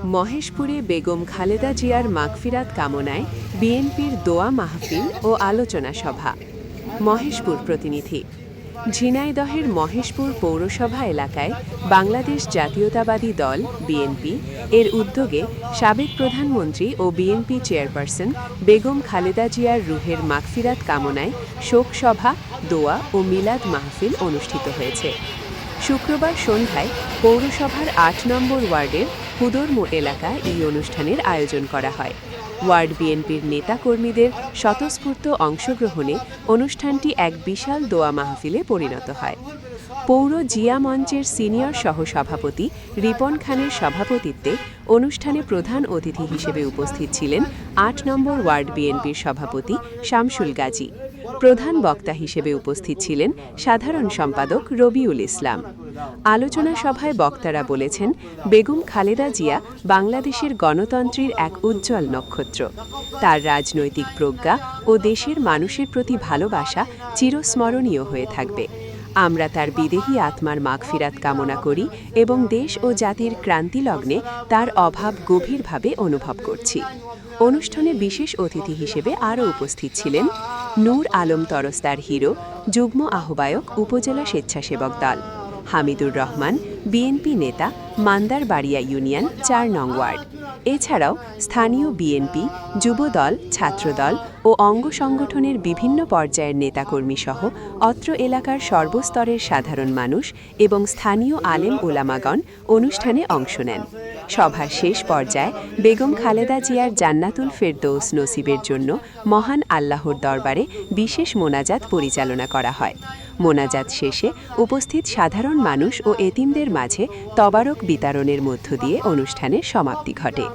মহেশপুরে বেগম খালেদা জিয়ার মাগফিরাত কামনায় বিএনপির দোয়া মাহফিল ও আলোচনা সভা। মহেশপুর প্রতিনিধি। ঝিনাইদহের মহেশপুর পৌরসভা এলাকায় বাংলাদেশ জাতীয়তাবাদী দল বিএনপি এর উদ্যোগে সাবেক প্রধানমন্ত্রী ও বিএনপি চেয়ারপারসন বেগম খালেদা জিয়ার রুহের মাগফিরাত কামনায় শোক সভা, দোয়া ও মিলাদ মাহফিল অনুষ্ঠিত হয়েছে। শুক্রবার সন্ধ্যায় পৌরসভার ৮ নম্বর ওয়ার্ডের হুদরমো এলাকায় এই অনুষ্ঠানের আয়োজন করা হয়। ওয়ার্ড বিএনপির নেতাকর্মীদের স্বতঃস্ফূর্ত অংশগ্রহণে অনুষ্ঠানটি এক বিশাল দোয়া মাহফিলে পরিণত হয়। পৌর জিয়া মঞ্চের সিনিয়র সহসভাপতি রিপন খানের সভাপতিত্বে অনুষ্ঠানে প্রধান অতিথি হিসেবে উপস্থিত ছিলেন ৮ নম্বর ওয়ার্ড বিএনপির সভাপতি শামসুল গাজী। প্রধান বক্তা হিসেবে উপস্থিত ছিলেন সাধারণ সম্পাদক রবিউল ইসলাম। আলোচনা সভায় বক্তারা বলেছেন, বেগম খালেদা জিয়া বাংলাদেশের গণতন্ত্রের এক উজ্জ্বল নক্ষত্র। তার রাজনৈতিক প্রজ্ঞা ও দেশের মানুষের প্রতি ভালোবাসা চিরস্মরণীয় হয়ে থাকবে। আমরা তার বিদেহী আত্মার মাগফিরাত কামনা করি এবং দেশ ও জাতির ক্রান্তিলগ্নে তার অভাব গভীরভাবে অনুভব করছি। অনুষ্ঠানে বিশেষ অতিথি হিসেবে আরও উপস্থিত ছিলেন নূর আলম তরস্তার হিরো, যুগ্ম আহ্বায়ক উপজেলা স্বেচ্ছাসেবক দল, হামিদুর রহমান বিএনপি নেতা, মান্দারবাড়িয়া ইউনিয়ন ৪ নং ওয়ার্ড। এছাড়াও স্থানীয় বিএনপি, যুবদল, ছাত্রদল ও অঙ্গ সংগঠনের বিভিন্ন পর্যায়ের নেতাকর্মী সহ অত্র এলাকার সর্বস্তরের সাধারণ মানুষ এবং স্থানীয় আলেম ওলামাগণ অনুষ্ঠানে অংশ নেন। সভার শেষ পর্যায়ে বেগম খালেদা জিয়ার জান্নাতুল ফেরদৌস নসিবের জন্য মহান আল্লাহর দরবারে বিশেষ মোনাজাত পরিচালনা করা হয়। মোনাজাত শেষে উপস্থিত সাধারণ মানুষ ও এতিমদের মাঝে তবারক বিতরণের মধ্য দিয়ে অনুষ্ঠানের সমাপ্তি ঘটে।